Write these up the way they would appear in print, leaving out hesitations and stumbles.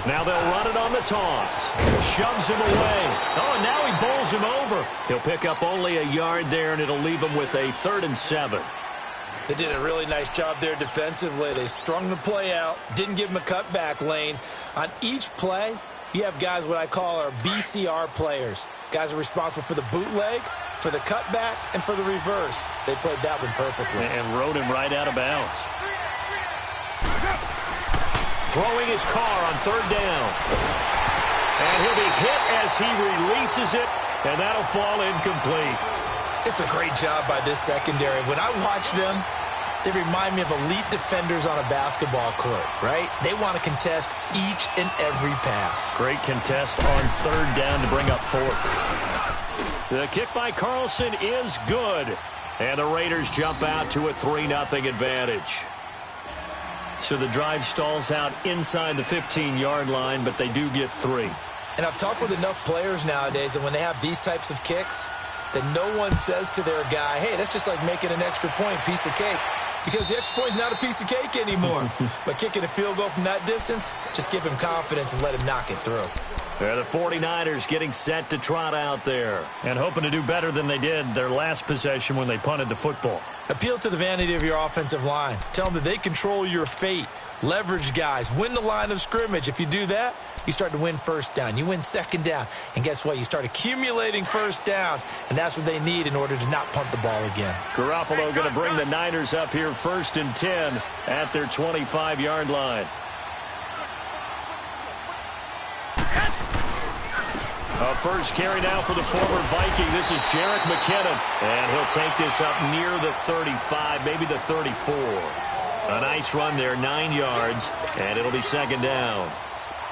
Now they'll run it on the toss. Shoves him away. Oh, and now he bowls him over. He'll pick up only a yard there, and it'll leave him with a 3rd and 7. They did a really nice job there defensively. They strung the play out, didn't give him a cutback lane. On each play, you have guys what I call our BCR players. Guys are responsible for the bootleg, for the cutback, and for the reverse. They played that one perfectly. And rode him right out of bounds. Throwing his car on 3rd down. And he'll be hit as he releases it, and that'll fall incomplete. It's a great job by this secondary. When I watch them, they remind me of elite defenders on a basketball court, right? They want to contest each and every pass. Great contest on 3rd down to bring up 4th. The kick by Carlson is good. And the Raiders jump out to a 3-0 advantage. So the drive stalls out inside the 15-yard line, but they do get 3. And I've talked with enough players nowadays, and when they have these types of kicks, that no one says to their guy, hey, that's just like making an extra point, piece of cake. Because the extra point is not a piece of cake anymore. But kicking a field goal from that distance, just give him confidence and let him knock it through. The 49ers getting set to trot out there and hoping to do better than they did their last possession when they punted the football. Appeal to the vanity of your offensive line. Tell them that they control your fate. Leverage guys. Win the line of scrimmage. If you do that, you start to win 1st down. You win 2nd down. And guess what? You start accumulating 1st downs. And that's what they need in order to not punt the ball again. Garoppolo going to bring the Niners up here 1st and 10 at their 25-yard line. A first carry now for the former Viking. This is Jerick McKinnon. And he'll take this up near the 35, maybe the 34. A nice run there, 9 yards, and it'll be 2nd down.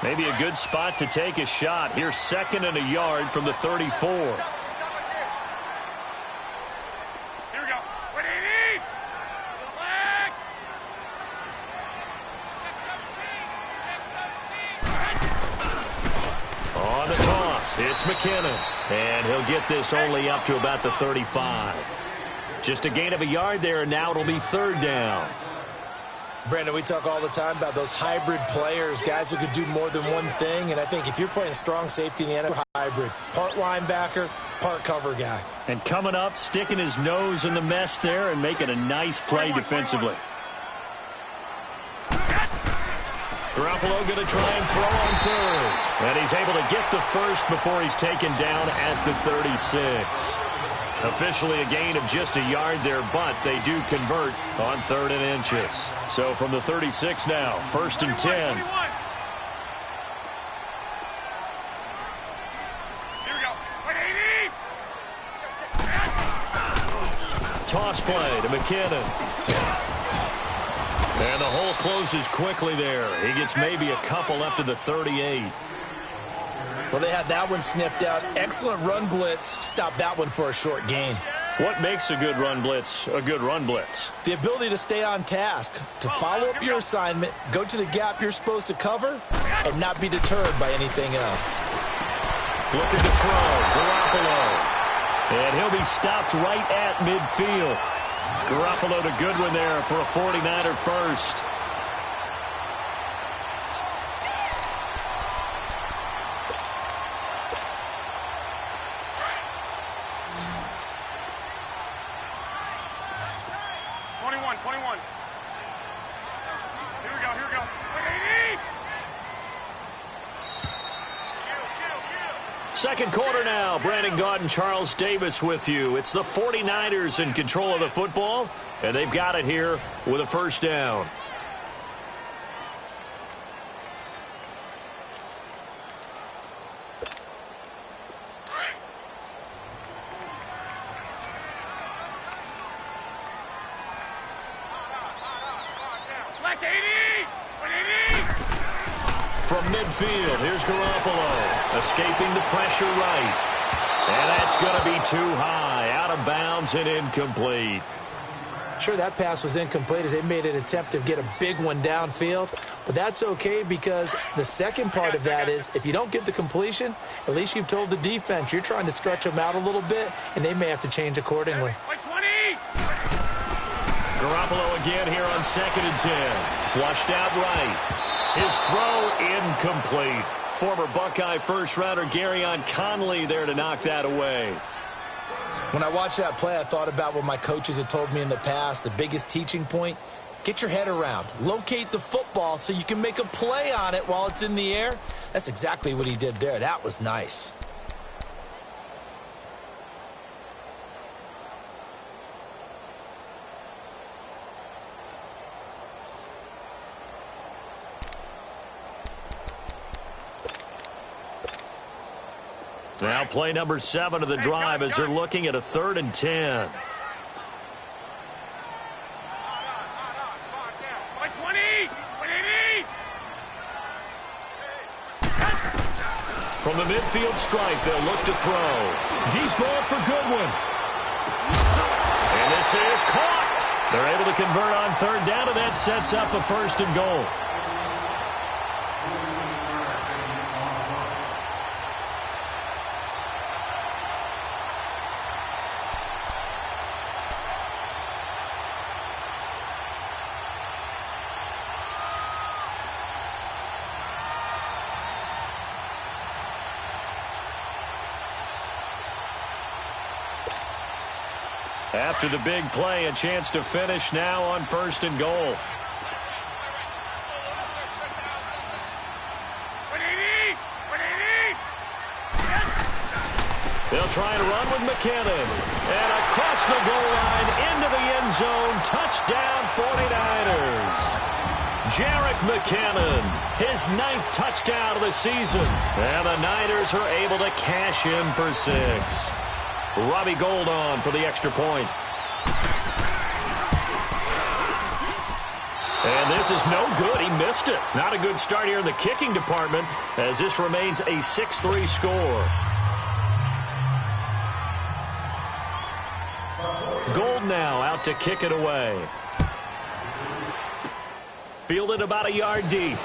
Maybe a good spot to take a shot. Here's 2nd and a yard from the 34. Here we go. What do you need? On the toss, it's McKinnon. And he'll get this only up to about the 35. Just a gain of a yard there, and now it'll be 3rd down. Brandon, we talk all the time about those hybrid players, guys who could do more than one thing. And I think if you're playing strong safety in the NFL, hybrid, part linebacker, part cover guy. And coming up, sticking his nose in the mess there and making a nice play defensively. Garoppolo going to try and throw on 3rd. And he's able to get the first before he's taken down at the 36. Officially a gain of just a yard there, but they do convert on 3rd and inches. So from the 36 now, 1st and 10. Here we go. What do you need? Toss play to McKinnon. And the hole closes quickly there. He gets maybe a couple up to the 38. Well, they had that one sniffed out. Excellent run blitz. Stop that one for a short gain. What makes a good run blitz a good run blitz? The ability to stay on task, to follow up your assignment, go to the gap you're supposed to cover, and not be deterred by anything else. Looking to throw, Garoppolo. And he'll be stopped right at midfield. Garoppolo to Goodwin there for a 49er first. Second quarter now. Brandon Gaud and Charles Davis with you. It's the 49ers in control of the football, and they've got it here with a 1st down. From midfield, here's Garoppolo, escaping the pressure right. And that's going to be too high, out of bounds and incomplete. Sure, that pass was incomplete as they made an attempt to get a big one downfield. But that's okay because the second part of that is if you don't get the completion, at least you've told the defense you're trying to stretch them out a little bit, and they may have to change accordingly. Garoppolo again here on 2nd and 10. Flushed out right. His throw incomplete. Former Buckeye first-rounder Garyon Conley there to knock that away. When I watched that play, I thought about what my coaches had told me in the past. The biggest teaching point, get your head around. Locate the football so you can make a play on it while it's in the air. That's exactly what he did there. That was nice. Now play number 7 of the drive as they're looking at a 3rd and 10. From the midfield stripe, they'll look to throw. Deep ball for Goodwin. And this is caught. They're able to convert on 3rd down, and that sets up a 1st and goal. After the big play, a chance to finish now on 1st and goal. They'll try to run with McKinnon. And across the goal line into the end zone. Touchdown 49ers. Jerick McKinnon, his 9th touchdown of the season. And the Niners are able to cash in for 6. Robbie Gould on for the extra point. And this is no good. He missed it. Not a good start here in the kicking department as this remains a 6-3 score. Gould now out to kick it away. Fielded about a yard deep.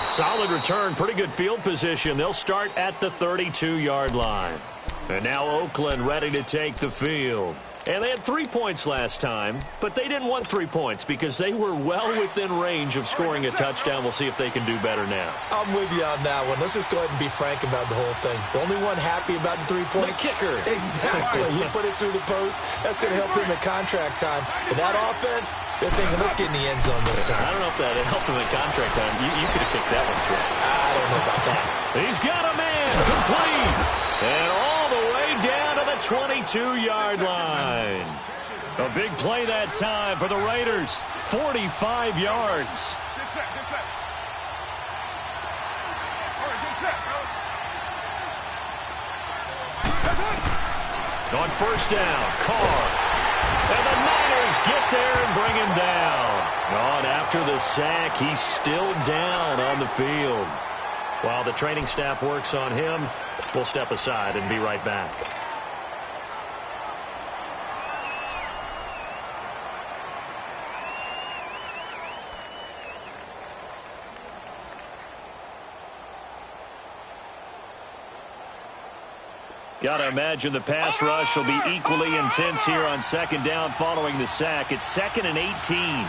Solid return, pretty good field position. They'll start at the 32-yard line. And now Oakland ready to take the field. And they had 3 points last time, but they didn't want 3 points because they were well within range of scoring a touchdown. We'll see if they can do better now. I'm with you on that one. Let's just go ahead and be frank about the whole thing. The only one happy about the 3-point? The kicker. Exactly. He put it through the post. That's going to help him in contract time. But that offense, they're thinking, let's get in the end zone this time. I don't know if that helped him in contract time. You could have kicked that one through. I don't know about that. He's got a man complete. And all the way down to the 22-yard line. A big play that time for the Raiders. 45 yards. On 1st down, Carr. And the Niners get there and bring him down. On after the sack, he's still down on the field. While the training staff works on him, we'll step aside and be right back. Got to imagine the pass rush will be equally intense here on 2nd down following the sack. It's 2nd and 18.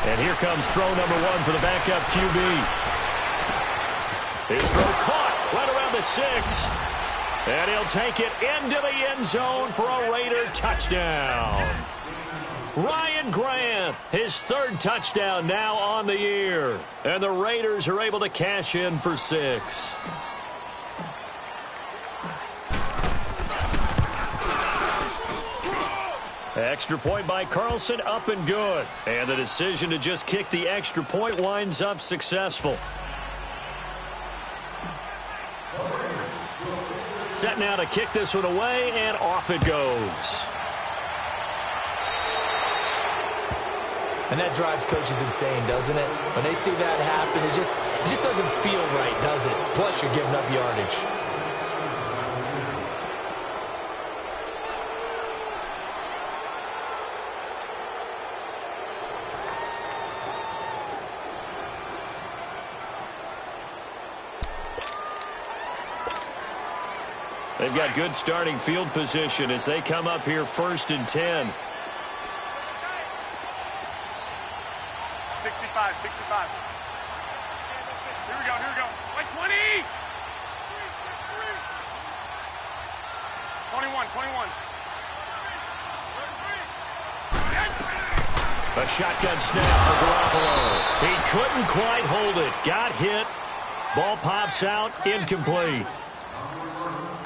And here comes throw number 1 for the backup QB. His throw caught right around the 6. And he'll take it into the end zone for a Raider touchdown. Ryan Grant, his 3rd touchdown now on the year. And the Raiders are able to cash in for 6. Extra point by Carlson, up and good. And the decision to just kick the extra point winds up successful. Set now to kick this one away, and off it goes. And that drives coaches insane, doesn't it? When they see that happen, it just doesn't feel right, does it? Plus, you're giving up yardage. They've got good starting field position as they come up here 1st and 10. 65, 65. Here we go, here we go. Wait, 20! 21, 21. A shotgun snap for Garoppolo. He couldn't quite hold it. Got hit. Ball pops out. Incomplete.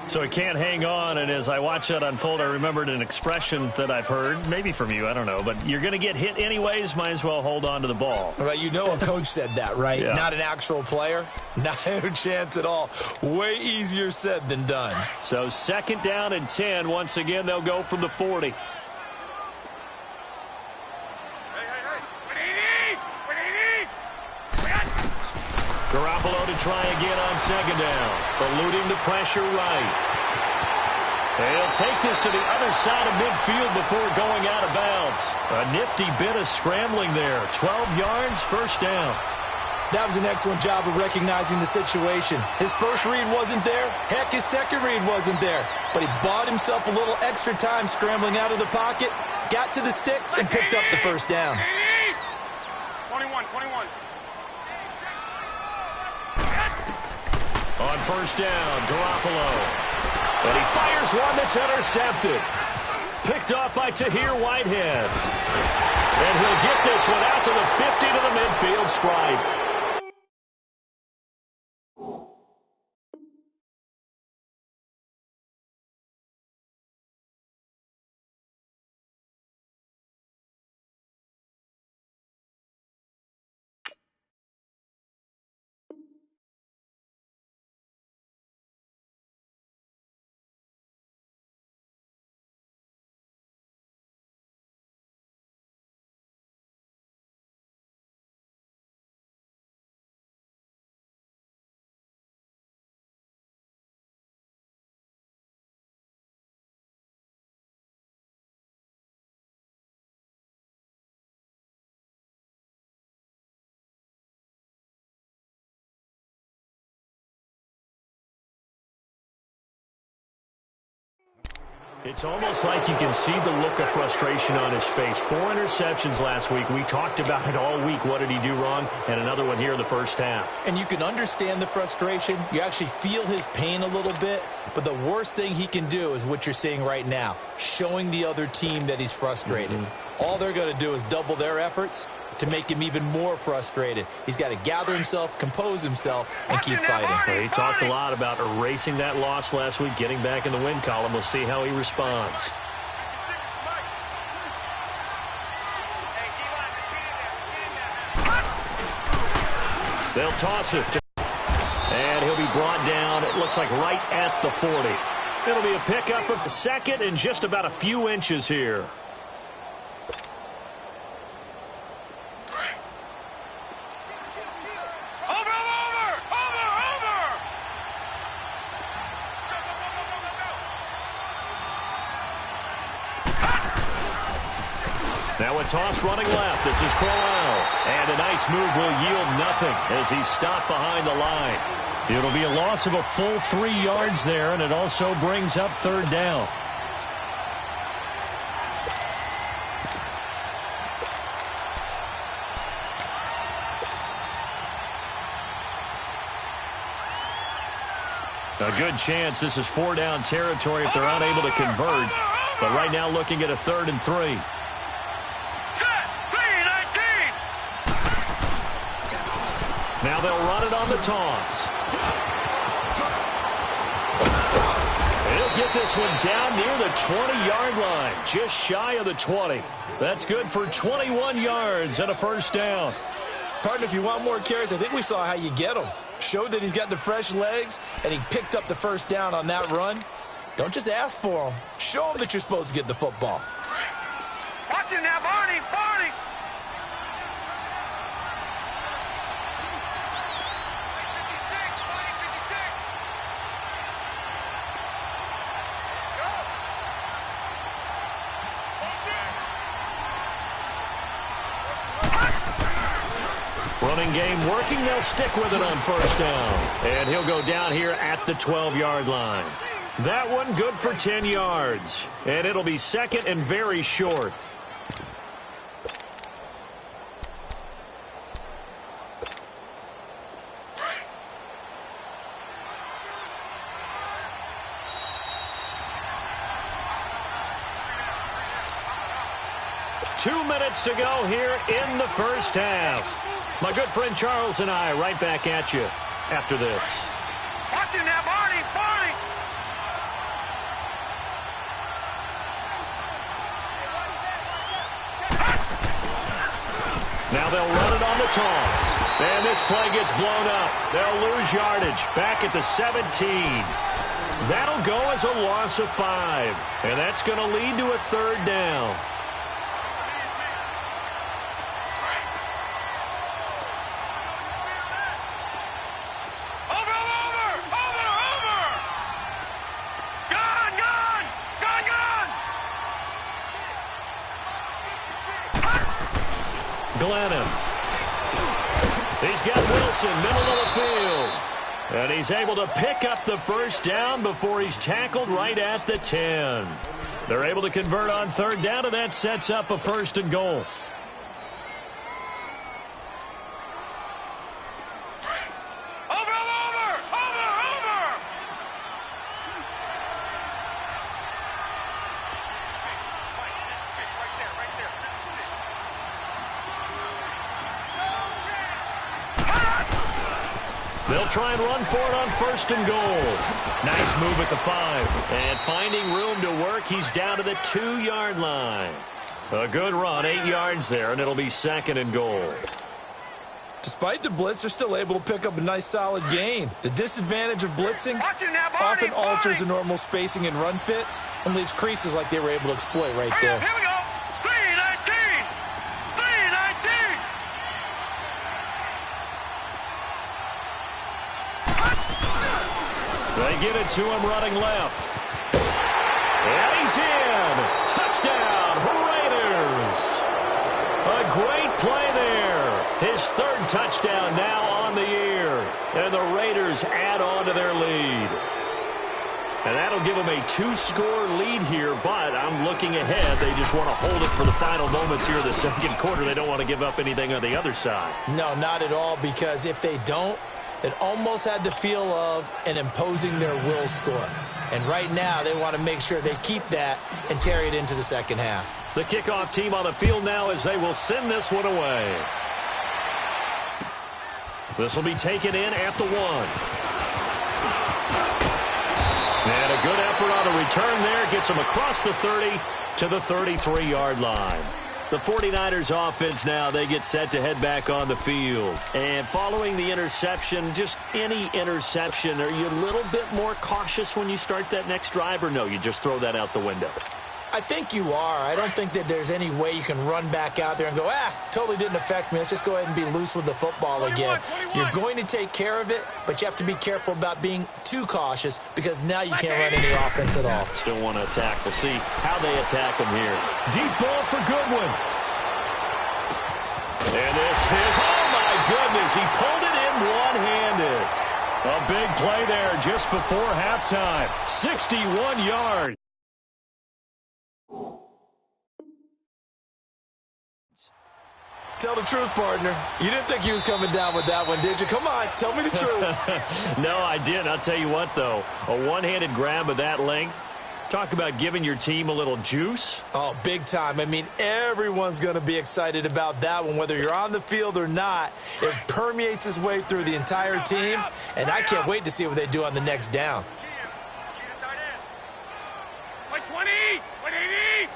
So he can't hang on, and as I watch that unfold, I remembered an expression that I've heard, maybe from you, I don't know, but you're going to get hit anyways, might as well hold on to the ball. Well, you know a coach said that, right? Yeah. Not an actual player. No chance at all. Way easier said than done. So 2nd down and 10. Once again, they'll go from the 40. Hey, what do you need? Garoppolo to try again on 2nd down. Eluding the pressure right. They'll take this to the other side of midfield before going out of bounds. A nifty bit of scrambling there. 12 yards, 1st down. That was an excellent job of recognizing the situation. His first read wasn't there. Heck, his second read wasn't there. But he bought himself a little extra time scrambling out of the pocket, got to the sticks, and picked up the 1st down. 21, 21. On 1st down, Garoppolo. And he fires one that's intercepted. Picked off by Tahir Whitehead. And he'll get this one out to the 50 to the midfield stripe. It's almost like you can see the look of frustration on his face. 4 interceptions last week. We talked about it all week. What did he do wrong? And another one here in the 1st half. And you can understand the frustration. You actually feel his pain a little bit. But the worst thing he can do is what you're seeing right now, showing the other team that he's frustrated. All they're going to do is double their efforts to make him even more frustrated. He's got to gather himself, compose himself, and keep fighting. Well, he talked a lot about erasing that loss last week, getting back in the win column. We'll see how he responds. They'll toss it. And he'll be brought down, it looks like right at the 40. It'll be a pickup of the 2nd and just about a few inches here. Now a toss running left. This is Crowell. And a nice move will yield nothing as he's stopped behind the line. It'll be a loss of a full 3 yards there, and it also brings up 3rd down. A good chance this is 4-down territory if they're unable to convert. But right now looking at a 3rd and 3. Now they'll run it on the toss. He'll get this one down near the 20-yard line, just shy of the 20. That's good for 21 yards and a 1st down. Partner, if you want more carries, I think we saw how you get him. Showed that he's got the fresh legs, and he picked up the 1st down on that run. Don't just ask for him. Show him that you're supposed to get the football. Watch it now, Barney, Barney. Running game working. They'll stick with it on 1st down. And he'll go down here at the 12-yard line. That one good for 10 yards. And it'll be second and very short. Two minutes to go here in the first half. My good friend Charles and I right back at you after this. Watch him now, Barney! Barney! Now they'll run it on the toss. And this play gets blown up. They'll lose yardage back at the 17. That'll go as a loss of 5. And that's going to lead to a third down. Glennon. He's got Wilson, middle of the field. And he's able to pick up the first down before he's tackled right at the 10. They're able to convert on third down, and that sets up a first and goal. They'll try and run for it on first and goal. Nice move at the 5. And finding room to work, he's down to the 2-yard line. A good run, 8 yards there, and it'll be second and goal. Despite the blitz, they're still able to pick up a nice, solid gain. The disadvantage of blitzing often alters the normal spacing and run fits and leaves creases like they were able to exploit right there. Here we go. 319. 319. They give it to him running left. And he's in. Touchdown, Raiders. A great play there. His third touchdown now on the year. And the Raiders add on to their lead. And that'll give them a 2-score lead here, but I'm looking ahead. They just want to hold it for the final moments here of the second quarter. They don't want to give up anything on the other side. No, not at all, because if they don't, it almost had the feel of an imposing their will score. And right now, they want to make sure they keep that and carry it into the second half. The kickoff team on the field now as they will send this one away. This will be taken in at the 1. And a good effort on the return there. Gets them across the 30 to the 33-yard line. The 49ers offense now, they get set to head back on the field. And following the interception, just any interception, are you a little bit more cautious when you start that next drive, or no, you just throw that out the window? I think you are. I don't think that there's any way you can run back out there and go, totally didn't affect me. Let's just go ahead and be loose with the football again. 21. You're going to take care of it, but you have to be careful about being too cautious because now you can't run any offense at all. Still want to attack. We'll see how they attack them here. Deep ball for Goodwin. And this is, oh my goodness, he pulled it in one-handed. A big play there just before halftime. 61 yards. Tell the truth, partner. You didn't think he was coming down with that one, did you? Come on, tell me the truth. No, I didn't. I'll tell you what, though. A one-handed grab of that length. Talk about giving your team a little juice. Oh, big time. I mean, everyone's going to be excited about that one, whether you're on the field or not. It permeates its way through the entire team, and I can't wait to see what they do on the next down. Play 20. 180.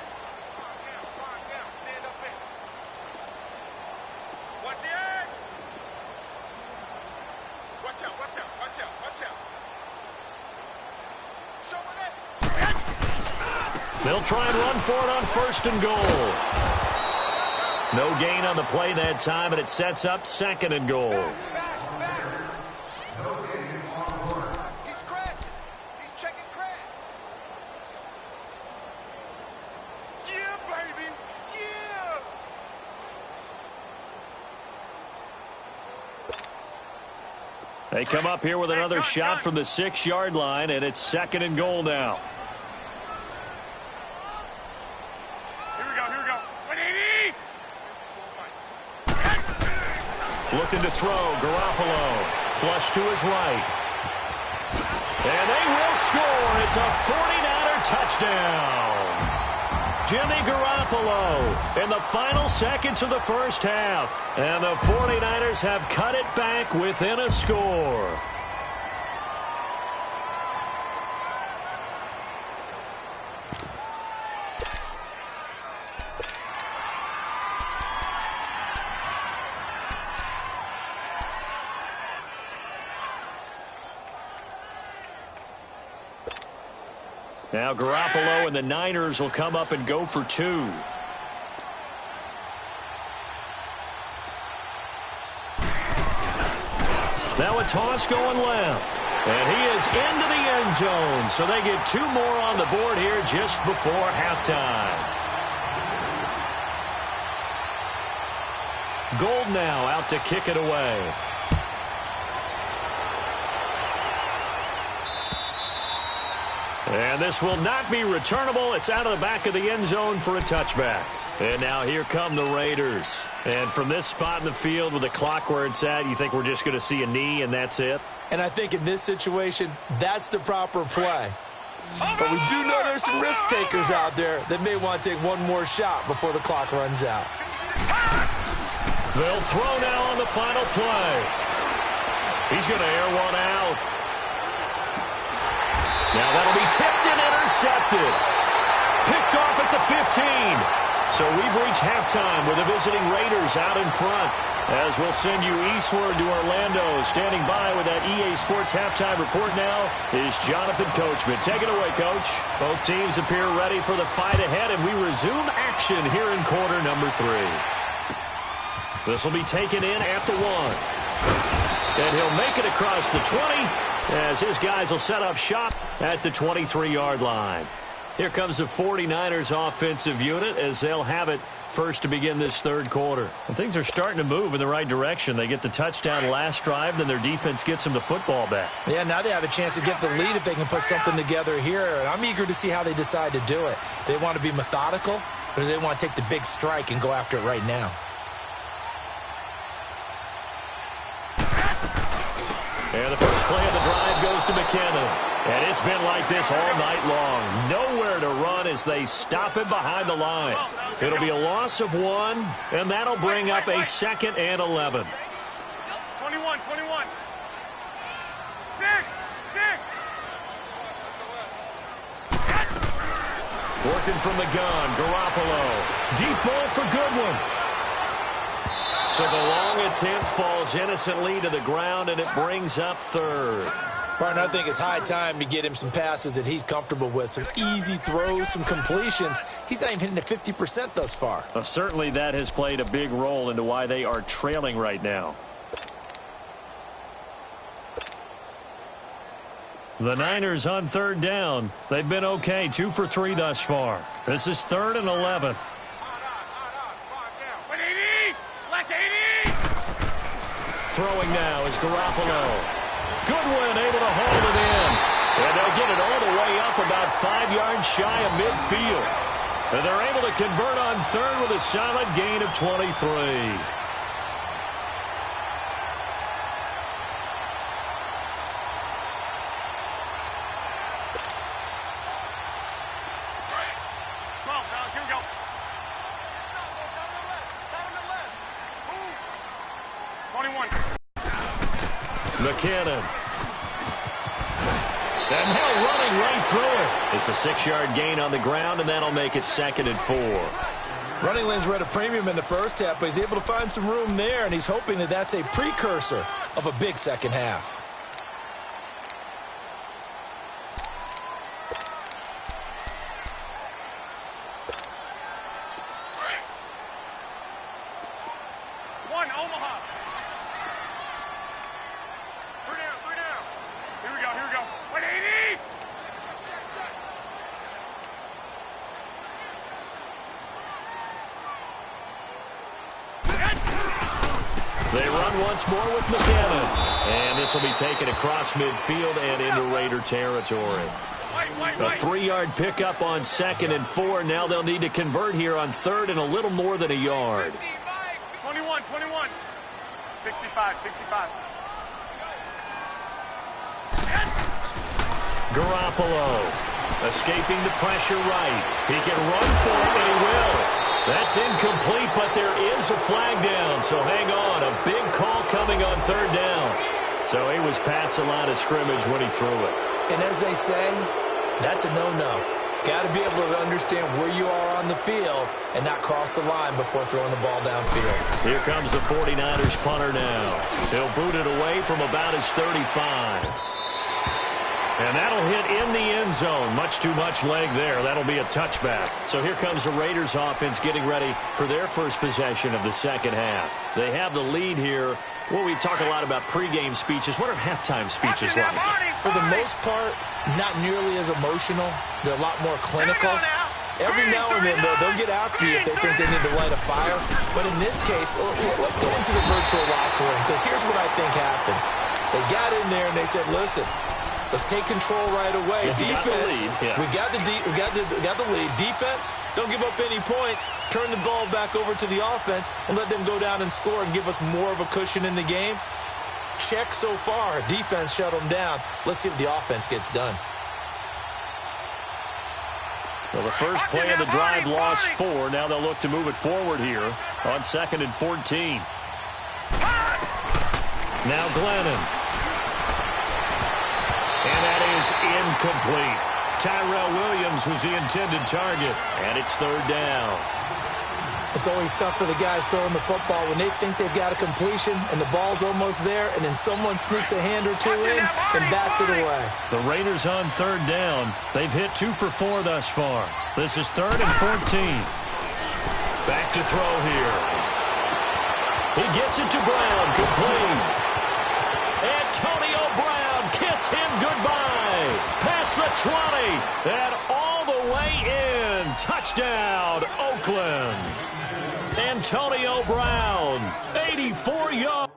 They'll try and run for it on first and goal. No gain on the play that time, and it sets up second and goal. He's crashing. He's checking crash. Yeah, baby. Yeah. They come up here with another shot from the 6-yard line, and it's 2nd and goal now. Here we go. 180. Looking to throw. Garoppolo. Flush to his right. And they will score. It's a 49er touchdown. Jimmy Garoppolo in the final seconds of the first half. And the 49ers have cut it back within a score. Now Garoppolo and the Niners will come up and go for 2. Now a toss going left. And he is into the end zone. So they get 2 more on the board here just before halftime. Gold now out to kick it away. And this will not be returnable. It's out of the back of the end zone for a touchback. And now here come the Raiders. And from this spot in the field with the clock where it's at, you think we're just going to see a knee and that's it? And I think in this situation, that's the proper play. But we do know there's some risk takers out there that may want to take one more shot before the clock runs out. They'll throw now on the final play. He's going to air one out. Now that'll be tipped and intercepted. Picked off at the 15. So we've reached halftime with the visiting Raiders out in front. As we'll send you eastward to Orlando. Standing by with that EA Sports halftime report now is Jonathan Coachman. Take it away, Coach. Both teams appear ready for the fight ahead, and we resume action here in quarter number 3. This will be taken in at the 1. And he'll make it across the 20 as his guys will set up shop at the 23-yard line. Here comes the 49ers offensive unit as they'll have it first to begin this third quarter. And things are starting to move in the right direction. They get the touchdown last drive, then their defense gets them the football back. Yeah, now they have a chance to get the lead if they can put something together here. And I'm eager to see how they decide to do it. Do they want to be methodical, or do they want to take the big strike and go after it right now? And the first play of the drive goes to McKinnon. And it's been like this all night long. Nowhere to run as they stop him behind the line. It'll be a loss of 1, and that'll bring up a 2nd and 11. 21. 6. Working from the gun, Garoppolo. Deep ball for Goodwin. So the long attempt falls innocently to the ground, and it brings up 3rd. Martin, I think it's high time to get him some passes that he's comfortable with. Some easy throws, some completions. He's not even hitting at 50% thus far. Certainly that has played a big role into why they are trailing right now. The Niners on 3rd down. They've been okay, 2 for 3 thus far. This is 3rd and 11. 180. Black 80. Throwing now is Garoppolo. Goodwin able to hold it in. And they'll get it all the way up about 5 yards shy of midfield. And they're able to convert on 3rd with a solid gain of 23. Here we go. McKinnon. And now running right through it. It's a 6-yard gain on the ground, and that'll make it 2nd and 4. Running lanes were at a premium in the first half, but he's able to find some room there, and he's hoping that that's a precursor of a big second half. more with McKinnon. And this will be taken across midfield and into Raider territory. A 3-yard pickup on 2nd and 4. Now they'll need to convert here on 3rd and a little more than a yard. 21. 65. Garoppolo escaping the pressure right. He can run for it, and he will. That's incomplete, but there is a flag down, so hang on. A big call coming on 3rd down. So he was past the line of scrimmage when he threw it. And as they say, that's a no-no. Got to be able to understand where you are on the field and not cross the line before throwing the ball downfield. Here comes the 49ers punter now. He'll boot it away from about his 35. And that'll hit in the end zone. Much too much leg there. That'll be a touchback. So here comes the Raiders offense getting ready for their first possession of the second half. They have the lead here. Well, we talk a lot about pregame speeches. What are halftime speeches like? For the most part, not nearly as emotional. They're a lot more clinical. Every now and then, they'll get after you if they think they need to light a fire. But in this case, let's go into the virtual locker room, because here's what I think happened. They got in there and they said, listen, let's take control right away. Yeah, defense, we got the lead. Defense, don't give up any points. Turn the ball back over to the offense and let them go down and score and give us more of a cushion in the game. Check so far. Defense shut them down. Let's see if the offense gets done. Well, the first play of the drive lost 4. Now they'll look to move it forward here on 2nd and 14. Now Glennon. And that is incomplete. Tyrell Williams was the intended target, and it's 3rd down. It's always tough for the guys throwing the football when they think they've got a completion and the ball's almost there, and then someone sneaks a hand or two in and bats it away. The Raiders on 3rd down. They've hit 2 for 4 thus far. This is 3rd and 14. Back to throw here. He gets it to Brown, complete. Antonio Brown, kiss him goodbye. Past the 20, and all the way in. Touchdown, Oakland. Antonio Brown, 84 yards.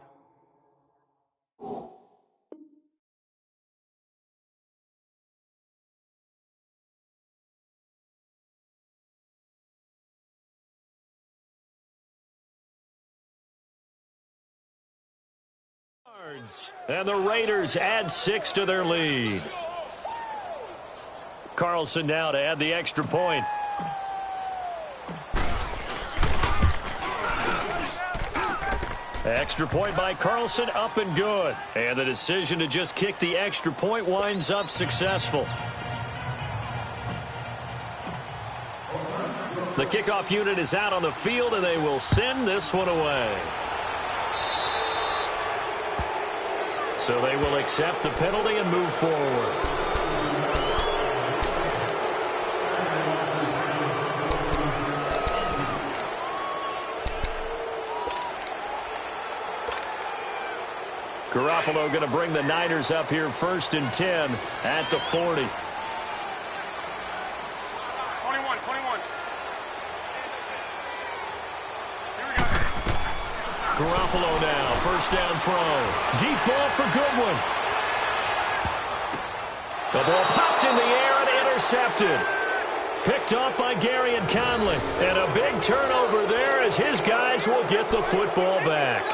And the Raiders add 6 to their lead. Carlson now to add the extra point. Extra point by Carlson, up and good. And the decision to just kick the extra point winds up successful. The kickoff unit is out on the field, and they will send this one away. So they will accept the penalty and move forward. Garoppolo going to bring the Niners up here 1st and 10 at the 40. 21. Here we go. Garoppolo now, 1st down throw. Deep ball for Goodwin. The ball popped in the air and intercepted. Picked off by Gary and Conley. And a big turnover there as his guys will get the football back.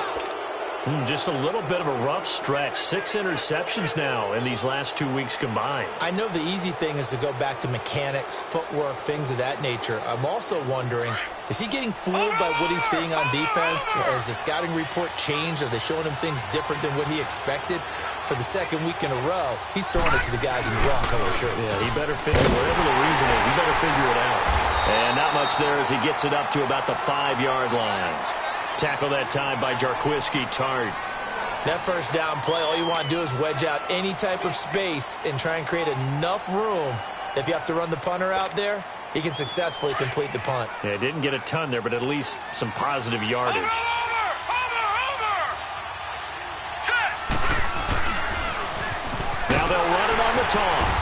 Just a little bit of a rough stretch. 6 interceptions now in these last 2 weeks combined. I know the easy thing is to go back to mechanics, footwork, things of that nature. I'm also wondering, is he getting fooled by what he's seeing on defense? Has the scouting report changed? Are they showing him things different than what he expected? For the 2nd week in a row, he's throwing it to the guys in the wrong color shirts. Yeah, he better figure, whatever the reason is, he better figure it out. And not much there as he gets it up to about the 5-yard line. Tackle that time by Jarquiski Tart. That 1st down play, all you want to do is wedge out any type of space and try and create enough room. If you have to run the punter out there, he can successfully complete the punt. Yeah, didn't get a ton there, but at least some positive yardage. Now they'll run it on the toss.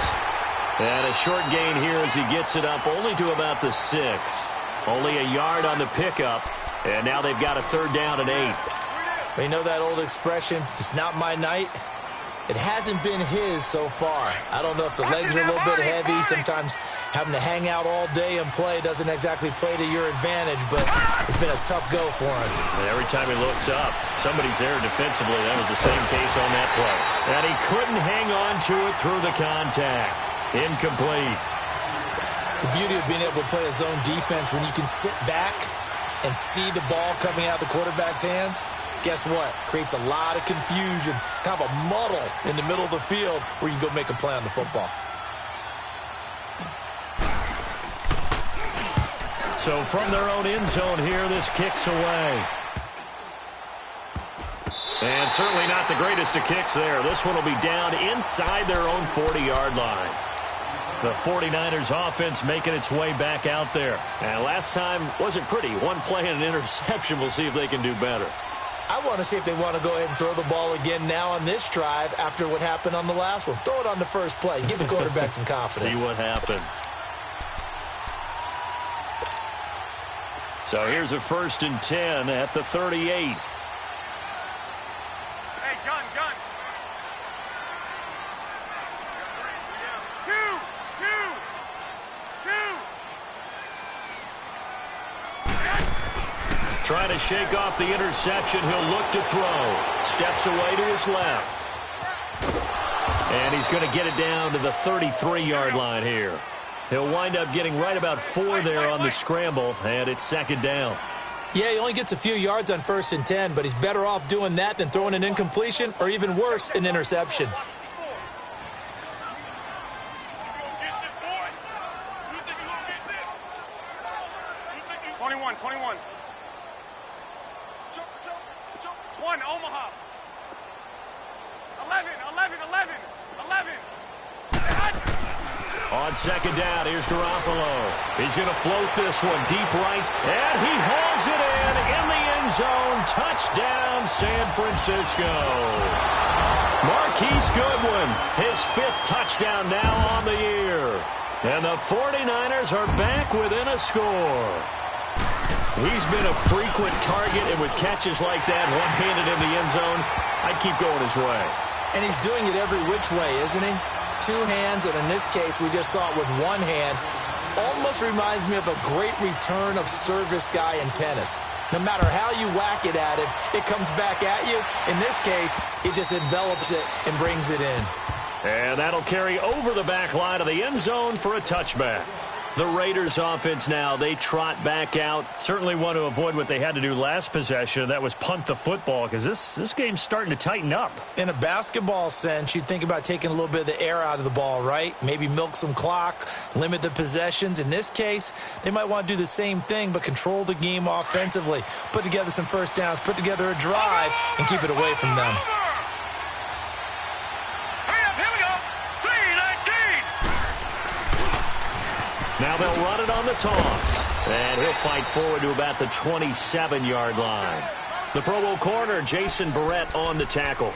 And a short gain here as he gets it up only to about the 6. Only a yard on the pickup. And now they've got a 3rd down and 8. But you know that old expression, it's not my night? It hasn't been his so far. I don't know if the legs are a little bit heavy. Sometimes having to hang out all day and play doesn't exactly play to your advantage, but it's been a tough go for him. And every time he looks up, somebody's there defensively. That was the same case on that play. And he couldn't hang on to it through the contact. Incomplete. The beauty of being able to play a zone defense when you can sit back and see the ball coming out of the quarterback's hands, guess what? Creates a lot of confusion, kind of a muddle in the middle of the field where you can go make a play on the football. So from their own end zone here, this kicks away. And certainly not the greatest of kicks there. This one will be down inside their own 40-yard line. The 49ers offense making its way back out there. And last time wasn't pretty. One play and an interception. We'll see if they can do better. I want to see if they want to go ahead and throw the ball again now on this drive after what happened on the last one. Throw it on the first play. Give the quarterback some confidence. See what happens. So here's a 1st and 10 at the 38. Hey, gun. 2. Trying to shake off the interception. He'll look to throw. Steps away to his left. And he's going to get it down to the 33-yard line here. He'll wind up getting right about 4 there on the scramble, and it's 2nd down. Yeah, he only gets a few yards on 1st and 10, but he's better off doing that than throwing an incompletion or even worse, an interception. 21. 1, Omaha. 11. On 2nd down, here's Garoppolo. He's going to float this one deep right, and he hauls it in the end zone. Touchdown, San Francisco. Marquise Goodwin, his 5th touchdown now on the year. And the 49ers are back within a score. He's been a frequent target, and with catches like that, one-handed in the end zone, I'd keep going his way. And he's doing it every which way, isn't he? 2 hands, and in this case, we just saw it with 1 hand. Almost reminds me of a great return of service guy in tennis. No matter how you whack it at him, it comes back at you. In this case, he just envelops it and brings it in. And that'll carry over the back line of the end zone for a touchback. The Raiders offense now, they trot back out. Certainly want to avoid what they had to do last possession. That was punt the football, because this game's starting to tighten up. In a basketball sense, you think about taking a little bit of the air out of the ball, right? Maybe milk some clock, limit the possessions. In this case, they might want to do the same thing, but control the game offensively. Put together some first downs, put together a drive, and keep it away from them. Now they'll run it on the toss. And he'll fight forward to about the 27-yard line. The Pro Bowl corner, Jason Verrett, on the tackle.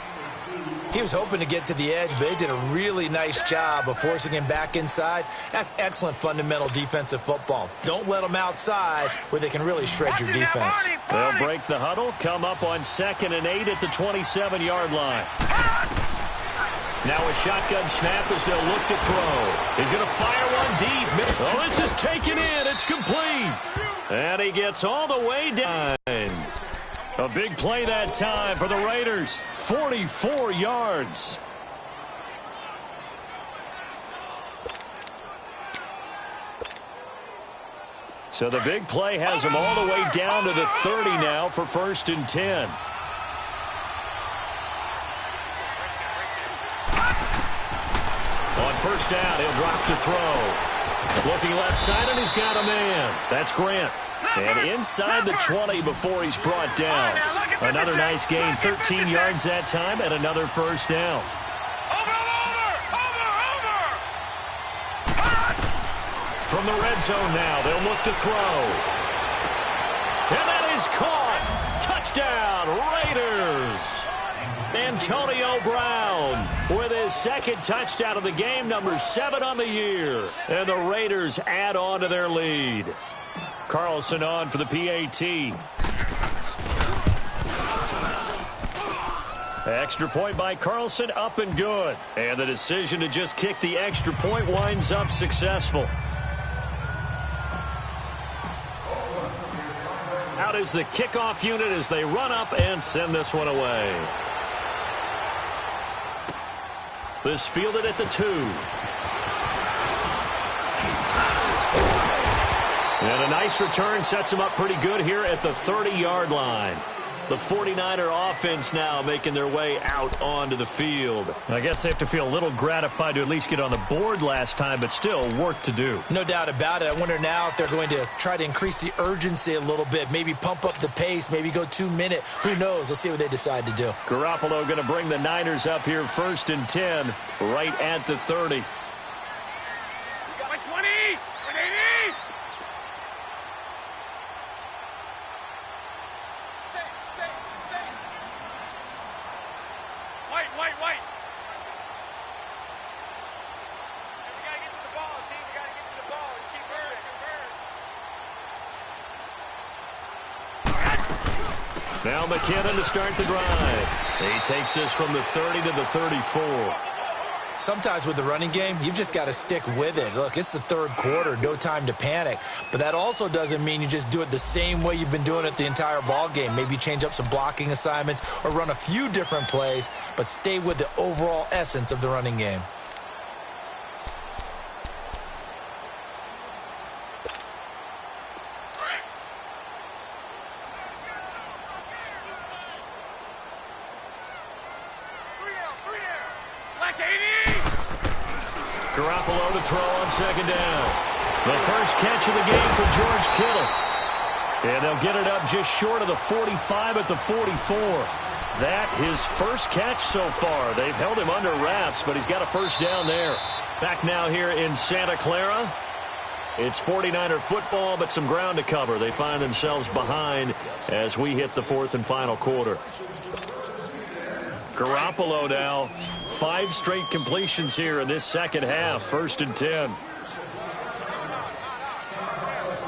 He was hoping to get to the edge, but they did a really nice job of forcing him back inside. That's excellent fundamental defensive football. Don't let them outside where they can really shred your defense. They'll break the huddle, come up on 2nd and 8 at the 27-yard line. Now a shotgun snap as they'll look to throw. He's going to fire one deep. Oh, this is taken in. It's complete. And he gets all the way down. A big play that time for the Raiders. 44 yards. So the big play has him all the way down to the 30 now for 1st and 10. On 1st down, he'll drop to throw. Looking left side, and he's got a man. That's Grant. And inside the 20 before he's brought down. Another nice gain, 13 yards that time, and another 1st down. From the red zone now, they'll look to throw. And that is caught. Touchdown, Raiders. Antonio Brown with his 2nd touchdown of the game, number 7 on the year. And the Raiders add on to their lead. Carlson on for the PAT. Extra point by Carlson, up and good. And the decision to just kick the extra point winds up successful. Out is the kickoff unit as they run up and send this one away. This fielded at the 2. And a nice return sets them up pretty good here at the 30-yard line. The 49er offense now making their way out onto the field. I guess they have to feel a little gratified to at least get on the board last time, but still work to do. No doubt about it. I wonder now if they're going to try to increase the urgency a little bit, maybe pump up the pace, maybe go 2-minute. Who knows? Let's see what they decide to do. Garoppolo going to bring the Niners up here 1st and 10, right at the 30. By 20! 180! White. We gotta get to the ball, team. We gotta get to the ball. Just keep moving. Now McKinnon to start the drive. He takes this from the 30 to the 34. Sometimes with the running game, you've just got to stick with it. Look, it's the 3rd quarter, no time to panic. But that also doesn't mean you just do it the same way you've been doing it the entire ball game. Maybe change up some blocking assignments or run a few different plays, but stay with the overall essence of the running game. Garoppolo to throw on 2nd down. The first catch of the game for George Kittle. And they'll get it up just short of the 45 at the 44. That his first catch so far. They've held him under wraps, but he's got a first down there. Back now here in Santa Clara. It's 49er football, but some ground to cover. They find themselves behind as we hit the 4th and final quarter. Garoppolo now, 5 straight completions here in this second half. 1st and 10.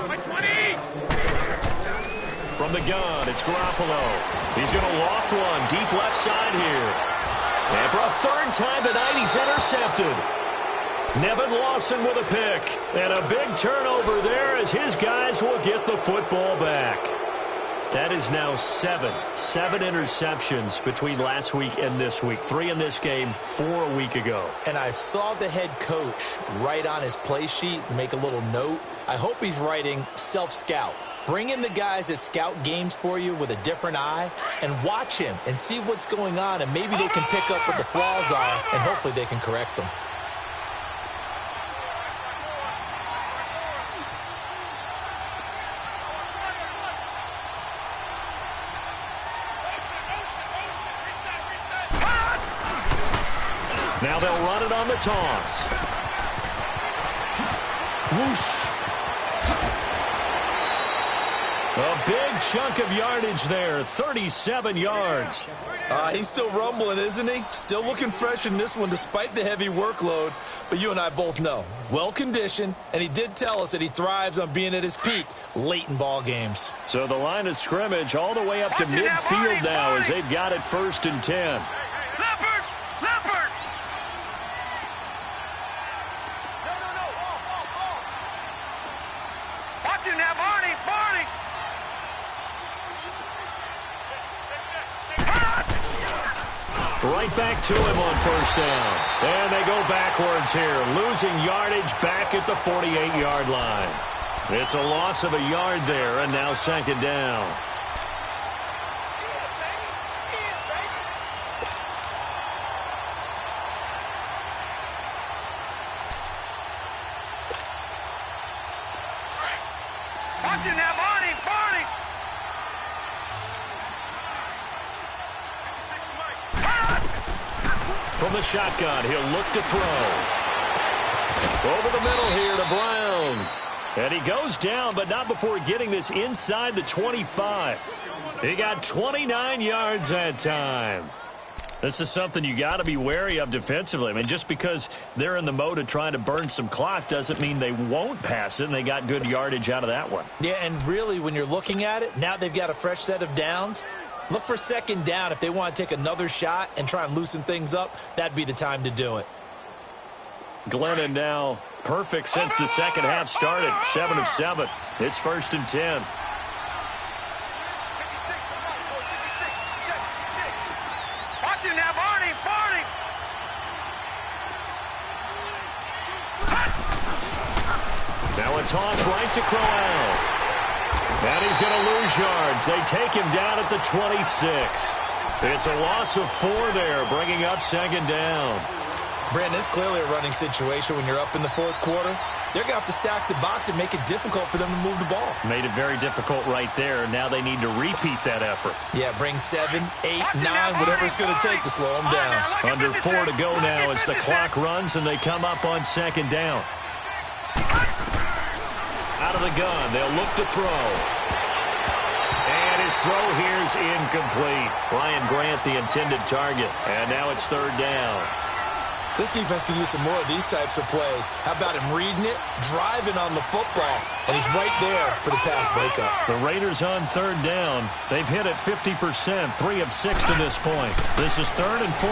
By 20! From the gun, it's Garoppolo. He's going to loft one deep left side here. And for a 3rd time tonight, he's intercepted. Nevin Lawson with a pick. And a big turnover there as his guys will get the football back. That is now 7 interceptions between last week and this week. 3 in this game, 4 a week ago. And I saw the head coach write on his play sheet, make a little note. I hope he's writing self-scout. Bring in the guys that scout games for you with a different eye and watch him and see what's going on, and maybe they can pick up what the flaws are, and hopefully they can correct them. Now they'll run it on the toss. Whoosh. A big chunk of yardage there, 37 yards. He's still rumbling, isn't he? Still looking fresh in this one despite the heavy workload. But you and I both know, well-conditioned, and he did tell us that he thrives on being at his peak late in ball games. So the line of scrimmage all the way up to midfield now as they've got it 1st and 10. Leopard! Watch him now, Barney! Right back to him on 1st down. And they go backwards here, losing yardage back at the 48-yard line. It's a loss of a yard there, and now 2nd down. Watch him now, Barney! From the shotgun, he'll look to throw. Over the middle here to Brown. And he goes down, but not before getting this inside the 25. He got 29 yards that time. This is something you got to be wary of defensively. I mean, just because they're in the mode of trying to burn some clock doesn't mean they won't pass it, and they got good yardage out of that one. Yeah, and really, when you're looking at it, now they've got a fresh set of downs. Look for second down. If they want to take another shot and try and loosen things up, that'd be the time to do it. Glennon now perfect since the second half started. 7 of 7. It's 1st and 10. Watch him now, Barney. Barney. Now a toss right to Crowell. And he's going to lose yards. They take him down at the 26. It's a loss of 4 there, bringing up second down. Brandon, it's clearly a running situation when you're up in the fourth quarter. They're going to have to stack the box and make it difficult for them to move the ball. Made it very difficult right there. Now they need to repeat that effort. Yeah, bring 7, 8, 9, whatever it's going to take to slow them down. Under 4 to go now as the clock runs and they come up on second down. Out of the gun, they'll look to throw. And his throw here's incomplete. Ryan Grant, the intended target. And now it's third down. This defense can use some more of these types of plays. How about him reading it, driving on the football, and he's right there for the pass breakup. The Raiders on third down. They've hit it 50%, 3 of 6 to this point. This is 3rd and 14.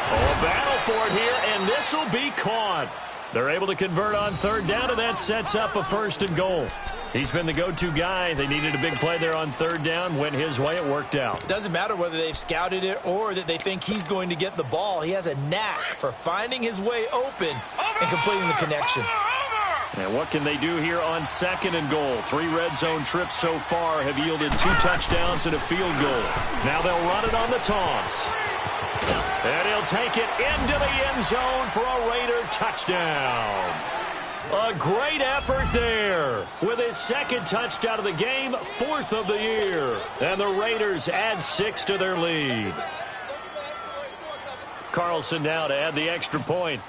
Oh, a battle for it here, and this will be caught. They're able to convert on third down, and that sets up a 1st and goal. He's been the go-to guy. They needed a big play there on third down. Went his way. It worked out. Doesn't matter whether they've scouted it or that they think he's going to get the ball. He has a knack for finding his way open and completing the connection. And what can they do here on 2nd and goal? 3 red zone trips so far have yielded 2 touchdowns and a field goal. Now they'll run it on the toss. And he'll take it into the end zone for a Raider touchdown. A great effort there with his 2nd touchdown of the game, 4th of the year. And the Raiders add 6 to their lead. Carlson now to add the extra point.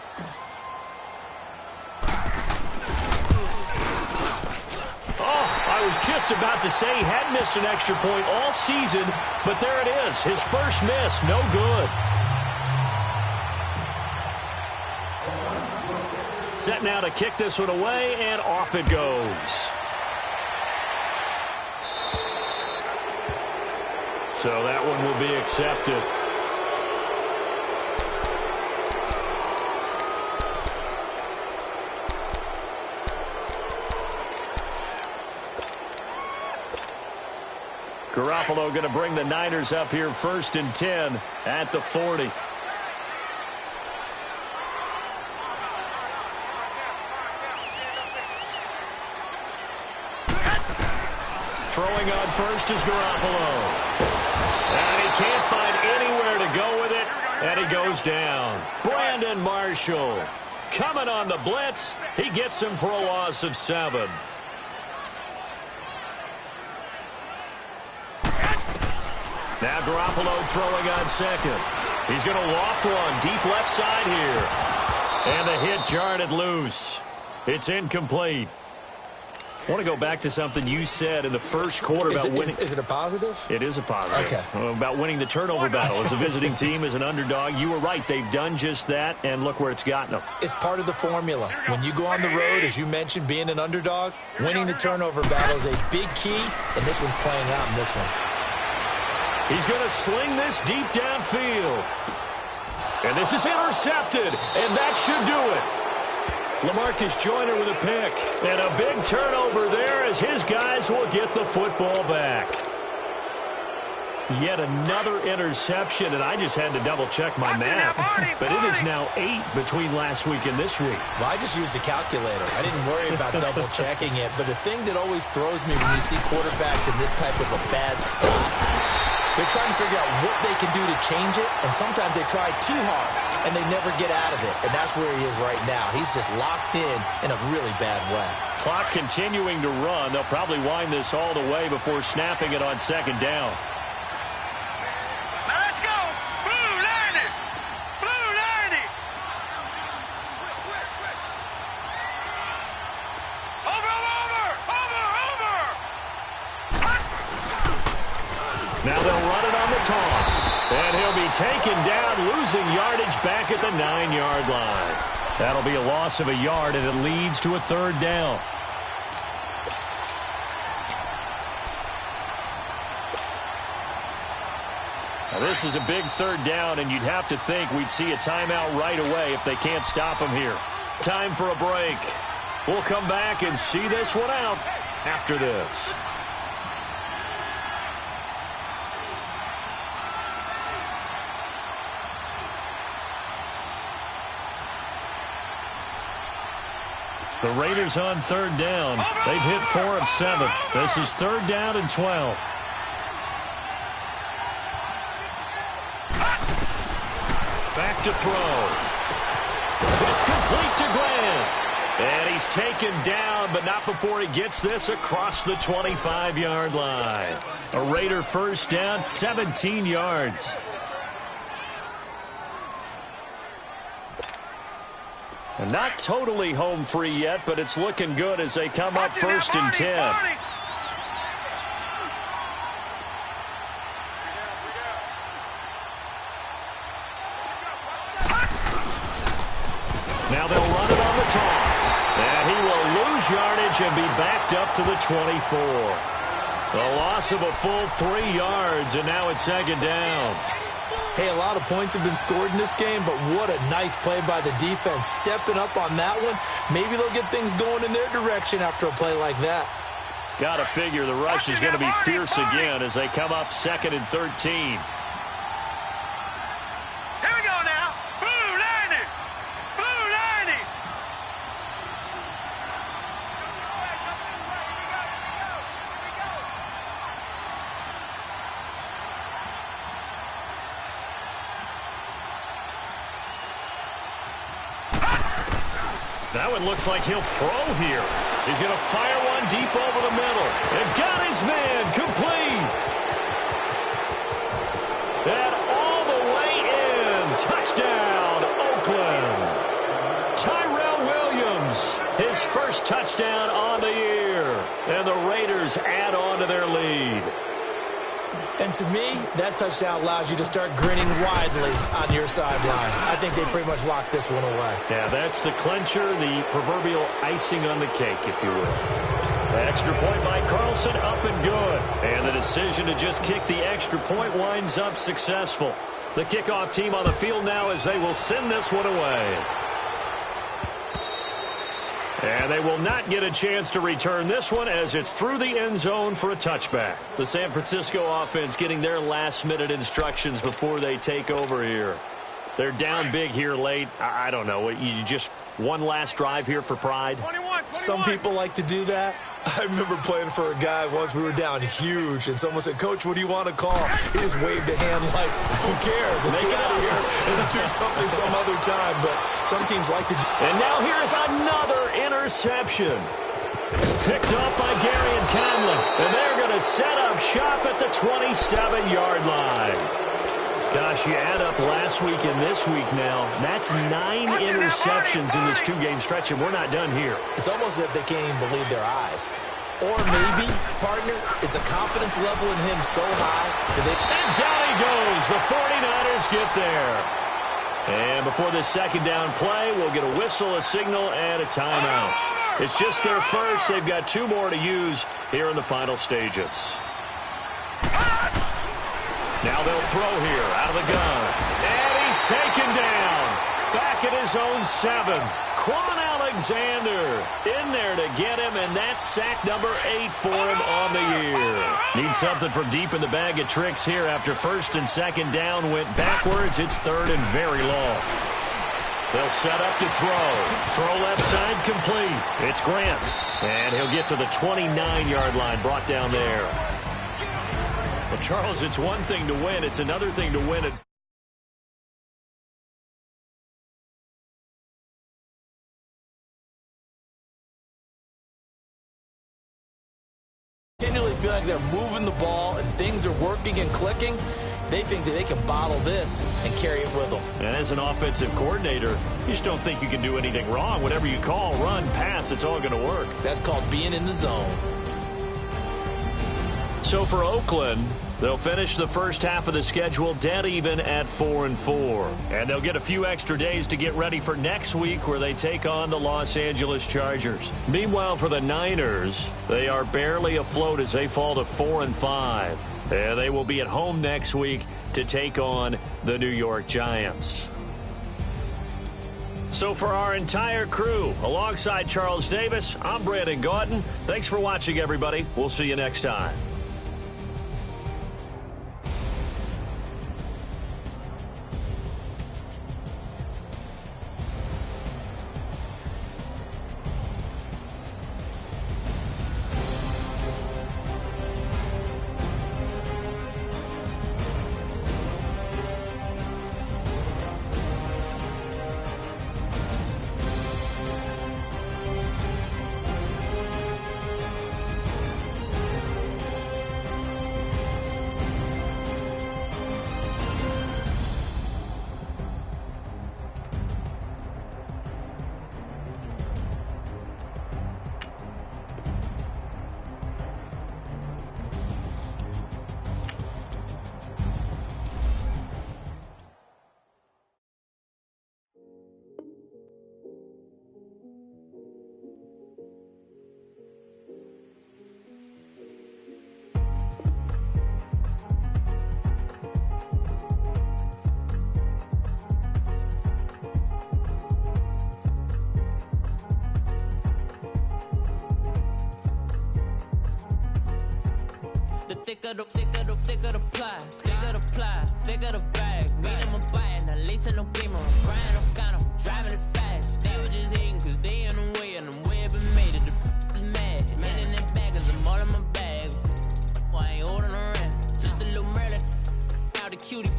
Oh, I was just about to say he had missed an extra point all season, but there it is. His first miss, no good. Set now to kick this one away, and off it goes. So that one will be accepted. Garoppolo going to bring the Niners up here 1st and 10 at the 40. Throwing on first is Garoppolo. And he can't find anywhere to go with it, and he goes down. Brandon Marshall coming on the blitz. He gets him for a loss of 7. Now Garoppolo throwing on 2nd. He's going to loft one deep left side here. And the hit jarred it loose. It's incomplete. I want to go back to something you said in the first quarter about winning. Is it a positive? It is a positive. Okay. About winning the turnover battle as a visiting team, as an underdog. You were right. They've done just that, and look where it's gotten them. It's part of the formula. When you go on the road, as you mentioned, being an underdog, winning the turnover battle is a big key, and this one's playing out in this one. He's going to sling this deep downfield. And this is intercepted, and that should do it. LaMarcus Joyner with a pick. And a big turnover there as his guys will get the football back. Yet another interception, and I just had to double-check my math. But it is now 8 between last week and this week. Well, I just used a calculator. I didn't worry about double-checking it. But the thing that always throws me when you see quarterbacks in this type of a bad spot, they're trying to figure out what they can do to change it, and sometimes they try too hard, and they never get out of it. And that's where he is right now. He's just locked in a really bad way. Clock continuing to run. They'll probably wind this all the way before snapping it on second down. Now let's go. Blue 90. Blue 90. Over. Now they'll run it on the toss. And he'll be taken down, losing yardage back at the 9-yard line. That'll be a loss of a yard, and it leads to a third down. Now, this is a big third down, and you'd have to think we'd see a timeout right away if they can't stop him here. Time for a break. We'll come back and see this one out after this. The Raiders on third down. They've hit 4 of 7. This is third down and 12. Back to throw. It's complete to Grant. And he's taken down, but not before he gets this across the 25-yard line. A Raider first down, 17 yards. And not totally home free yet, but it's looking good as they come up first and 10. Now they'll run it on the toss. And he will lose yardage and be backed up to the 24. A loss of a full 3 yards, and now it's second down. Hey, a lot of points have been scored in this game, but what a nice play by the defense. Stepping up on that one, maybe they'll get things going in their direction after a play like that. Got to figure the rush is going to be fierce again as they come up second and 13. That one looks like he'll throw here. He's going to fire one deep over the middle. And got his man complete. And all the way in. Touchdown, Oakland. Tyrell Williams, his first touchdown on the year. And the Raiders add on to their lead. And to me, that touchdown allows you to start grinning widely on your sideline. I think they pretty much locked this one away. Yeah, that's the clincher, the proverbial icing on the cake, if you will. Extra point by Carlson, up and good. And the decision to just kick the extra point winds up successful. The kickoff team on the field now as they will send this one away. And they will not get a chance to return this one as it's through the end zone for a touchback. The San Francisco offense getting their last-minute instructions before they take over here. They're down big here late. I don't know. You just one last drive here for pride? 21. Some people like to do that. I remember playing for a guy once. We were down huge, and someone said, "Coach, what do you want to call?" He just waved a hand like, who cares? Let's get out of here and do something some other time. But some teams like to do. And now here's another interception. Picked up by Gary and Conlon. And they're going to set up shop at the 27-yard line. Gosh, you add up last week and this week now. That's 9 interceptions in this 2-game stretch, and we're not done here. It's almost as if they can't even believe their eyes. Or maybe, partner, is the confidence level in him so high that they... And down he goes. The 49ers get there. And before this second down play, we'll get a whistle, a signal, and a timeout. It's just their first. They've got 2 more to use here in the final stages. Now they'll throw here out of the gun. And he's taken down. Back at his own 7. Quan Alexander in there to get him, and that's sack number 8 for him on the year. Need something from deep in the bag of tricks here after first and second down went backwards. It's third and very long. They'll set up to throw. Throw left side complete. It's Grant. And he'll get to the 29-yard line, brought down there. Well, Charles, it's one thing to win. It's another thing to win it. Continually feel like they're moving the ball and things are working and clicking. They think that they can bottle this and carry it with them. And as an offensive coordinator, you just don't think you can do anything wrong. Whatever you call, run, pass, it's all going to work. That's called being in the zone. So for Oakland, they'll finish the first half of the schedule dead even at 4-4. And they'll get a few extra days to get ready for next week where they take on the Los Angeles Chargers. Meanwhile, for the Niners, they are barely afloat as they fall to 4-5. And they will be at home next week to take on the New York Giants. So for our entire crew, alongside Charles Davis, I'm Brandon Gaudin. Thanks for watching, everybody. We'll see you next time. Thicker the ply, thicker the bag. Meet them a bite, at least in no game on. Brian O'Connor, driving it fast. They were just hating cause they in the way, and the way I've been made it. The mad, man in that bag, cause I'm all in my bag. Well, I ain't holding around. Just a little Merlin, out the cutie.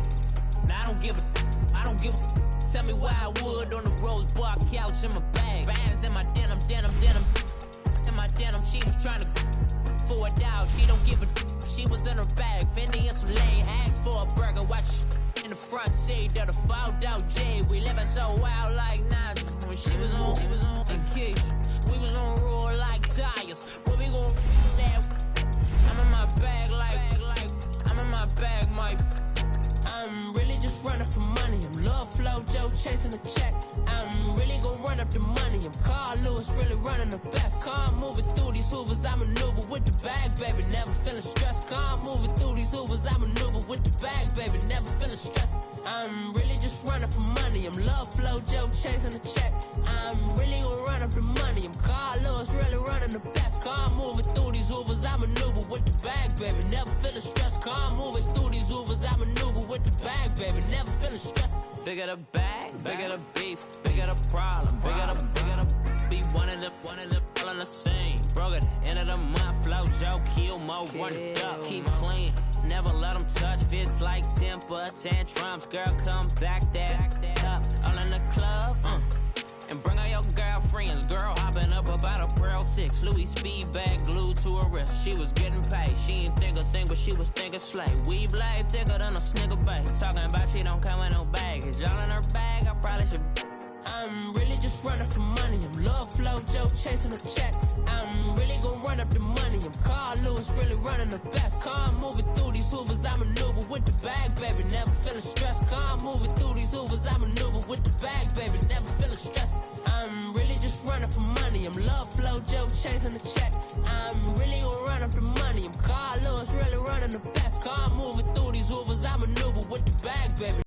Now I don't give a. Tell me why I would on the rose bar couch in my bag. Bands in my denim. In my denim, she was trying to for a doubt. She don't give a. She was in her bag, Fendi and some lane. Asked for a burger, watch in the front seat of the fouled out J. We living so wild like Nas. When she was on the kicks, we was on roll like tires. Where we gon' that? I'm in my bag like I'm in my bag, Mike. I'm really just running for money. I'm Love Flow Joe chasing the check. I'm really gon' run up the money. I'm Carl Lewis, really running the best. Car moving through these Hoovers, I maneuver with the bag, baby. Never feeling stressed. Car moving through these Hoovers, I maneuver with the bag, baby. Never feeling stressed. I'm really just running for money. I'm Love Flow Joe chasing the check. I'm really gon' run up the money. I'm Carl Lewis, really running the best. Car moving through these Hoovers, I maneuver with the bag, baby. Never feeling stressed. Car moving through these Hoovers, I maneuver with the bag, baby. Never feeling stressed. Bigger the bag, bigger the beef, bigger the problem, bigger the be one in the all in the same. Broke at the end of the month, flow Joe, kill mo, run it up, keep clean. Never let them touch, fits like temper tantrums. Girl, come back that up, all in the club, and bring all your girlfriends. Girl hopping up about a Pearl 6 Louis speed bag glued to her wrist. She was getting paid, she ain't think a thing, but she was thinking slay. We blade thicker than a snigger bag. Talking about she don't come with no baggage. Y'all in her bag, I probably should. I'm really just running for money. I'm Love Flow Joe chasing a check. I'm really gon' run up the money. I'm Carl Lewis, really running the best. Car moving through these Hoovers, I maneuver with the bag, baby. Never feeling stressed. Car moving through these Hoovers, I maneuver with the bag, baby. Never feeling stressed. I'm really just running for money. I'm Love Flow Joe chasing the check. I'm really gon' run up the money. I'm Carl Lewis, really running the best. Car moving through these Hoovers, I maneuver with the bag, baby.